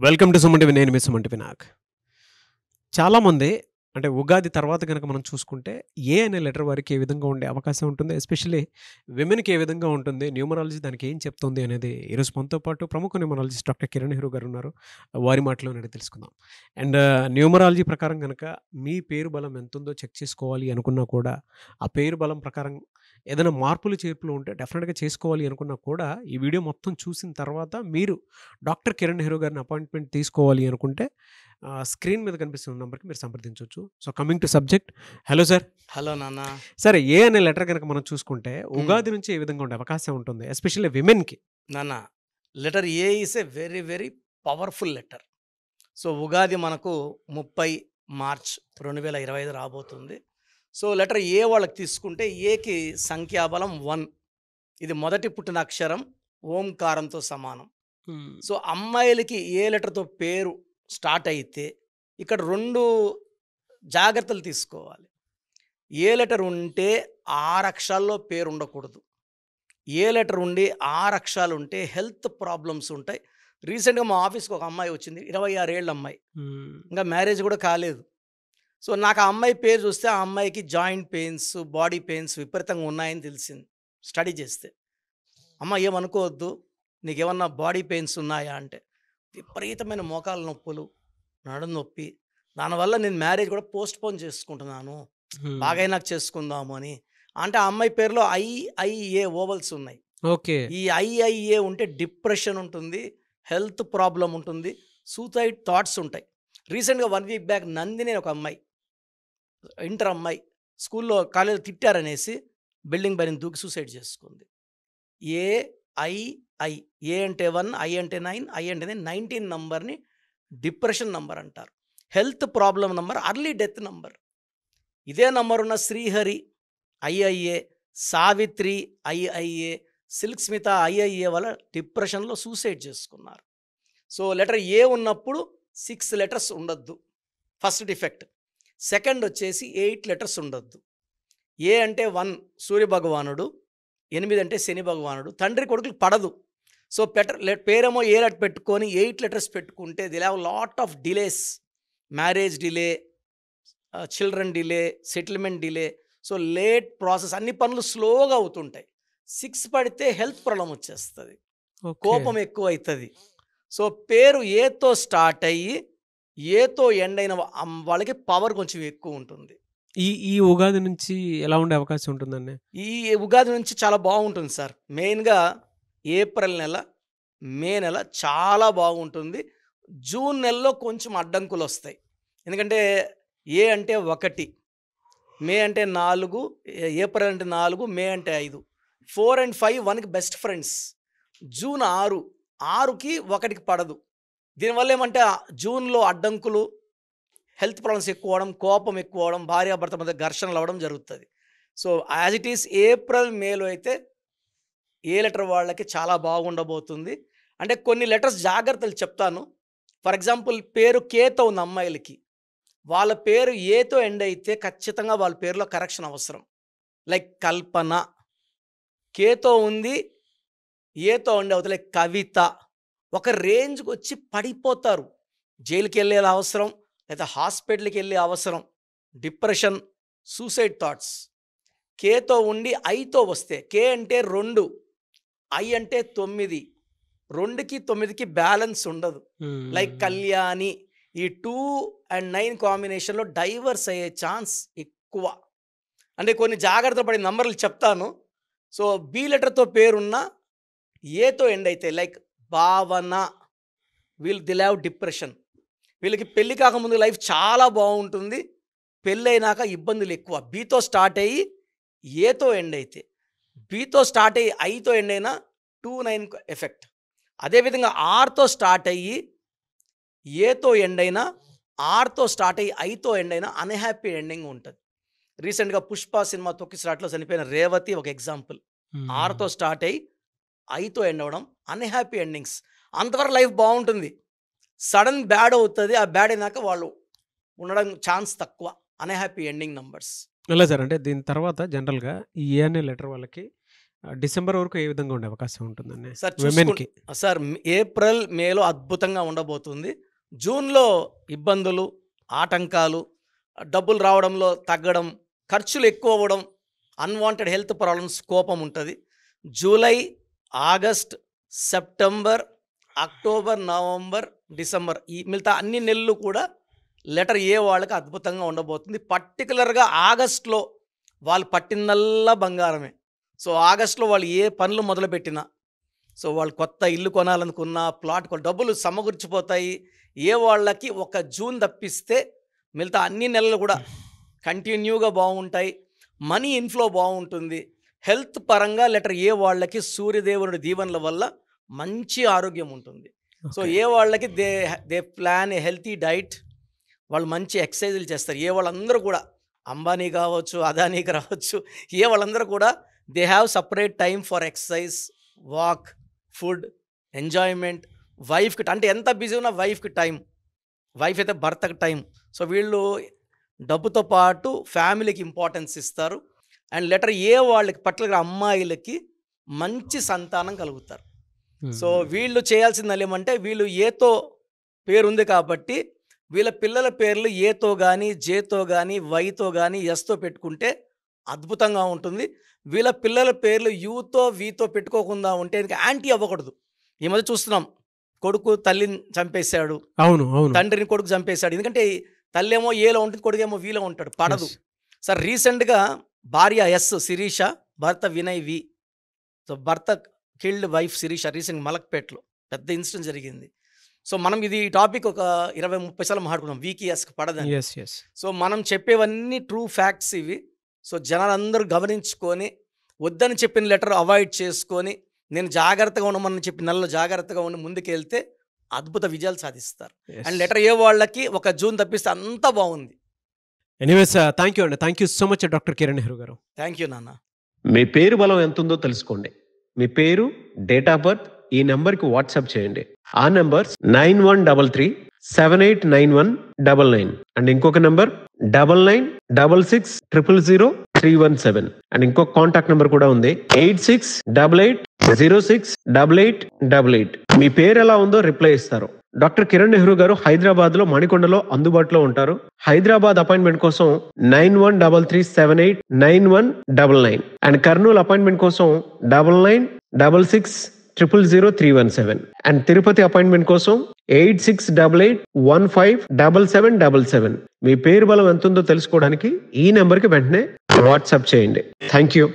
Welcome to Suman TV. నేను మీ Suman TV Nag. చాలామంది అంటే ఉగాది తర్వాత గనక మనం చూసుకుంటే ఏ అనే లెటర్ వారికి ఏ విధంగా ఉండే అవకాశం ఉంటుంది, ఎస్పెషల్లీ విమెన్కి ఏ విధంగా ఉంటుంది, న్యూమరాలజీ దానికి ఏం చెప్తుంది అనేది ఈరోజు మనతో పాటు ప్రముఖ న్యూమరాలజిస్ట్ డాక్టర్ కిరణ్ నెహ్రూ గారు ఉన్నారు. వారి మాటలోనే అడిగి తెలుసుకుందాం. అండ్ న్యూమరాలజీ ప్రకారం కనుక మీ పేరు బలం ఎంత ఉందో చెక్ చేసుకోవాలి అనుకున్నా కూడా, ఆ పేరు బలం ప్రకారం ఏదైనా మార్పులు చేర్పులు ఉంటే డెఫినెట్గా చేసుకోవాలి అనుకున్నా కూడా, ఈ వీడియో మొత్తం చూసిన తర్వాత మీరు డాక్టర్ కిరణ్ నెహ్రూ గారిని అపాయింట్మెంట్ తీసుకోవాలి అనుకుంటే స్క్రీన్ మీద కనిపిస్తున్న నెంబర్కి మీరు సంప్రదించవచ్చు. So coming to subject. Hello sir. Hello నాన్న. సరే, ఏ అనే లెటర్ కనుక మనం చూసుకుంటే ఉగాది నుంచి ఏ విధంగా ఉండే అవకాశం ఉంటుంది, ఎస్పెషల్లీ విమెన్కి? నాన్న, letter A is a very very powerful letter. So Ugadi మనకు 30 మార్చ్ 2025 రాబోతుంది. సో లెటర్ ఏ వాళ్ళకి తీసుకుంటే ఏకి సంఖ్యాబలం 1. ఇది మొదటి పుట్టిన అక్షరం ఓంకారంతో సమానం. సో అమ్మాయిలకి ఏ లెటర్తో పేరు స్టార్ట్ అయితే ఇక్కడ 2 జాగ్రత్తలు తీసుకోవాలి. ఏ లెటర్ ఉంటే 6 అక్షరాల్లో పేరు ఉండకూడదు. ఏ లెటర్ ఉండి 6 అక్షరాలు ఉంటే హెల్త్ ప్రాబ్లమ్స్ ఉంటాయి. రీసెంట్గా మా ఆఫీస్కి ఒక అమ్మాయి వచ్చింది, 26 ఏళ్ళ అమ్మాయి, ఇంకా మ్యారేజ్ కూడా కాలేదు. సో నాకు ఆ అమ్మాయి పేరు చూస్తే ఆ అమ్మాయికి జాయింట్ పెయిన్స్, బాడీ పెయిన్స్ విపరీతంగా ఉన్నాయని తెలిసింది స్టడీ చేస్తే. అమ్మ ఏమనుకోవద్దు, నీకేమన్నా బాడీ పెయిన్స్ ఉన్నాయా అంటే, విపరీతమైన మోకాల నొప్పులు, నడు నొప్పి, దానివల్ల నేను మ్యారేజ్ కూడా పోస్ట్పోన్ చేసుకుంటున్నాను, బాగా నాకు చేసుకుందాము అని. అంటే ఆ అమ్మాయి పేరులో IIA ఓవల్స్ ఉన్నాయి. ఓకే. ఈ IIA ఉంటే డిప్రెషన్ ఉంటుంది, హెల్త్ ప్రాబ్లం ఉంటుంది, సూసైడ్ థాట్స్ ఉంటాయి. రీసెంట్గా 1 వీక్ బ్యాక్ నందిని ఒక అమ్మాయి, ఇంటర్ అమ్మాయి, స్కూల్లో కాలేజీలో తిట్టారనేసి బిల్డింగ్ పైన దూకి సూసైడ్ చేసుకుంది. AII, ఏ అంటే 1, I అంటే 9, I అంటే 19 నంబర్ని డిప్రెషన్ నంబర్ అంటారు. Health problem number, early death number. ఇదే నంబర్ ఉన్న Srihari IIA, Savitri IIA, Silk Smitha IIA వల్ల డిప్రెషన్లో సూసైడ్ చేసుకున్నారు. సో లెటర్ ఏ ఉన్నప్పుడు 6 లెటర్స్ ఉండొద్దు, ఫస్ట్ డిఫెక్ట్. సెకండ్ వచ్చేసి 8 లెటర్స్ ఉండొద్దు. ఏ అంటే 1 సూర్య భగవానుడు, 8 అంటే శని భగవానుడు, తండ్రి కొడుకులు పడదు. సో పేరేమో ఏ లెటర్ పెట్టుకొని 8 లెటర్స్ పెట్టుకుంటే the have lot of delays, marriage delay, children delay, settlement delay. So late process, అన్ని పనులు స్లోగా అవుతుంటాయి. 6 పడితే హెల్త్ ప్రాబ్లం వచ్చేస్తుంది, కోపం ఎక్కువ అవుతుంది. సో పేరు ఏతో స్టార్ట్ అయ్యి ఏతో ఎండ్ అయిన వాళ్ళకి పవర్ కొంచెం ఎక్కువ ఉంటుంది. ఈ ఉగాది నుంచి ఎలా ఉండే అవకాశం ఉంటుందండి? ఈ ఉగాది నుంచి చాలా బాగుంటుంది సార్. మెయిన్గా ఏప్రిల్ నెల, మే నెల చాలా బాగుంటుంది. జూన్ నెలలో కొంచెం అడ్డంకులు వస్తాయి, ఎందుకంటే ఏ అంటే 1, మే అంటే 4, ఏప్రిల్ అంటే 4, మే అంటే 5. 4 and 5 1కి బెస్ట్ ఫ్రెండ్స్. జూన్ 6, 6కి 1కి పడదు. దీనివల్ల ఏమంటే జూన్లో అడ్డంకులు, హెల్త్ ప్రాబ్లమ్స్ ఎక్కువ అవడం, కోపం ఎక్కువ అవడం, భార్యాభర్త మధ్య ఘర్షణలు అవ్వడం జరుగుతుంది. So as it is April మేలో అయితే ఏ లెటర్ వాళ్ళకి చాలా బాగుండబోతుంది. అంటే కొన్ని లెటర్స్ జాగ్రత్తలు చెప్తాను. ఫర్ ఎగ్జాంపుల్ పేరు కేతో ఉన్న అమ్మాయిలకి, వాళ్ళ పేరు ఏతో ఎండ్ అయితే ఖచ్చితంగా వాళ్ళ పేరులో కరెక్షన్ అవసరం. లైక్ కల్పన, కేతో ఉంది, ఏతో ఉండే అవుతలే కవిత, ఒక రేంజ్కి వచ్చి పడిపోతారు. జైలుకి వెళ్ళే అవసరం, లేదా హాస్పిటల్కి వెళ్ళే అవసరం, డిప్రెషన్, సూసైడ్ థాట్స్. కేతో ఉండి ఐతో వస్తే, కే అంటే 2, I అంటే 9, 2కి 9కి బ్యాలెన్స్ ఉండదు. లైక్ కళ్యాణి, ఈ 2 and 9 కాంబినేషన్లో డైవర్స్ అయ్యే ఛాన్స్ ఎక్కువ. అంటే కొన్ని జాగ్రత్తలు పడే నంబర్లు చెప్తాను. సో బి లెటర్తో పేరున్న ఏతో ఎండ్ అయితే లైక్ భావన, వీళ్ళు దిల్ హ్యావ్ డిప్రెషన్. వీళ్ళకి పెళ్ళి కాకముందు లైఫ్ చాలా బాగుంటుంది, పెళ్ళైనాక ఇబ్బందులు ఎక్కువ. బీతో స్టార్ట్ అయ్యి ఏతో ఎండ్ అయితే, బీతో స్టార్ట్ అయ్యి ఐతో ఎండ్ అయినా 2-9 ఎఫెక్ట్. అదేవిధంగా ఆర్తో స్టార్ట్ అయ్యి ఏతో ఎండ్ అయినా, ఆర్తో స్టార్ట్ అయ్యి ఐతో ఎండ్ అయినా అన్హ్యాపీ ఎండింగ్ ఉంటుంది. రీసెంట్గా పుష్ప సినిమా తొక్కిసలాట్లో చనిపోయిన రేవతి ఒక ఎగ్జాంపుల్. ఆర్తో స్టార్ట్ అయ్యి ఐతో ఎండ్ అవ్వడం, అన్హ్యాపీ ఎండింగ్స్. అంతవరకు లైఫ్ బాగుంటుంది, సడన్ బ్యాడ్ అవుతుంది. ఆ బ్యాడ్ అయినాక వాళ్ళు ఉండడం ఛాన్స్ తక్కువ, అన్హ్యాపీ ఎండింగ్ నంబర్స్. ఎలా సార్? అంటే దీని తర్వాత జనరల్గా ఈ ఏ అనే లెటర్ వాళ్ళకి డిసెంబర్ వరకు ఏ విధంగా ఉండే అవకాశం ఉంటుందండి సార్ విమెన్‌కి? సార్ ఏప్రిల్, మేలో అద్భుతంగా ఉండబోతుంది. జూన్‌లో ఇబ్బందులు, ఆటంకాలు, డబ్బులు రావడంలో తగ్గడం, ఖర్చులు ఎక్కువ అవ్వడం, అన్‌వాంటెడ్ హెల్త్ ప్రాబ్లమ్స్, కోపం ఉంటది. July, August, September, October, November, December ఈ మిగతా అన్ని నెలలు కూడా లెటర్ ఏ వాళ్ళకి అద్భుతంగా ఉండబోతుంది. పర్టికులర్‌గా ఆగస్ట్‌లో వాళ్ళు పట్టిందల్లా బంగారమే. సో, ఆగస్ట్‌లో వాళ్ళు ఏ పనులు మొదలుపెట్టినా, సో, వాళ్ళు కొత్త ఇల్లు కొనాలనుకున్నా, ప్లాట్ డబ్బులు సమకూర్చిపోతాయి. ఏ వాళ్ళకి ఒక జూన్ తప్పిస్తే మిగతా అన్ని నెలలు కూడా కంటిన్యూగా బాగుంటాయి. మనీ ఇన్‌ఫ్లో బాగుంటుంది. హెల్త్ పరంగా లెటర్ ఏ వాళ్ళకి సూర్యదేవుడి దీవెనల వల్ల మంచి ఆరోగ్యం ఉంటుంది. So, okay. ఏ వాళ్ళకి they plan a healthy diet, వాళ్ళు మంచి ఎక్సర్సైజులు చేస్తారు. ఏ వాళ్ళందరూ కూడా అంబానీ కావచ్చు, అదానీకి రావచ్చు, ఏ వాళ్ళందరూ కూడా they have separate time for exercise, walk, food, enjoyment. వైఫ్కి అంటే ఎంత బిజీ ఉన్నా వైఫ్కి టైం, వైఫ్ అయితే భర్తకి టైం. సో, వీళ్ళు డబ్బుతో పాటు ఫ్యామిలీకి ఇంపార్టెన్స్ ఇస్తారు. అండ్ లెటర్ ఏ వాళ్ళకి పర్టికులర్గా అమ్మాయిలకి మంచి సంతానం కలుగుతారు. సో, హ్మ్. వీళ్ళు చేయాల్సింది ఏమంటే వీళ్ళు ఏతో పేరుంది కాబట్టి వీళ్ళ పిల్లల పేర్లు ఏతో కానీ, జేతో కానీ, వైతో కానీ, ఎస్తో పెట్టుకుంటే అద్భుతంగా ఉంటుంది. వీళ్ళ పిల్లల పేర్లు యూతో, వీతో పెట్టుకోకుండా ఉంటే యాంటీ అవ్వకూడదు. ఈ మధ్య చూస్తున్నాం, కొడుకు తల్లిని చంపేశాడు, అవును. అవును. తండ్రిని కొడుకు చంపేశాడు. ఎందుకంటే తల్లేమో ఏలో ఉంటుంది, కొడుకేమో వీలో ఉంటాడు, పడదు. యెస్. సార్ రీసెంట్గా భార్య ఎస్ శిరీష, భర్త వినయ్ వి. సో, భర్త కిల్డ్ వైఫ్ శిరీష రీసెంట్ మలక్పేటలో పెద్ద ఇన్సిడెంట్ జరిగింది. సో, మనం ఇది ఈ టాపిక్ ఒక 20-30 సార్లు మాట్లాడుకున్నాం, వీకి ఎస్కి పడదని. యెస్. యెస్. సో, మనం చెప్పేవన్నీ ట్రూ ఫ్యాక్ట్స్ ఇవి. సో, జనాలందరూ గమనించుకొని వద్దని చెప్పిన లెటర్ అవాయిడ్ చేసుకొని నేను జాగ్రత్తగా ఉండమని చెప్పిన నెలలో జాగ్రత్తగా ఉండి ముందుకెళ్తే అద్భుత విజయాలు సాధిస్తారు. And yes. లెటర్ ఏ వాళ్ళకి ఒక జూన్ తప్పిస్తే అంతా బాగుంది. ఎనీవేస్ థ్యాంక్ యూ అండి. Thank you so much doctor Kiran Nehru గారు. థ్యాంక్ యూ నాన్న. మీ పేరు బలం ఎంతుందో తెలుసుకోండి. మీ పేరు, డేట్ ఆఫ్ బర్త్ ఈ నెంబర్కి వాట్సాప్ చేయండి. ఆ నెంబర్ 9133789199 అండ్ ఇంకొక నెంబర్ 9966000317 అండ్ ఇంకొక కాంటాక్ట్ నెంబర్ కూడా ఉంది 8688068888. మీ పేరు ఎలా ఉందో రిప్లై ఇస్తారు. డాక్టర్ కిరణ్ నెహ్రూ గారు హైదరాబాద్ లో మణికొండలో అందుబాటులో ఉంటారు. హైదరాబాద్ అపాయింట్మెంట్ కోసం 9133789199 అండ్ కర్నూలు అపాయింట్మెంట్ కోసం 9966000317 అండ్ తిరుపతి అపాయింట్మెంట్ కోసం 8688157777. మీ పేరు బలం ఎంతుందో తెలుసుకోవడానికి ఈ నెంబర్కి వెంటనే వాట్సాప్ చేయండి. Thank you.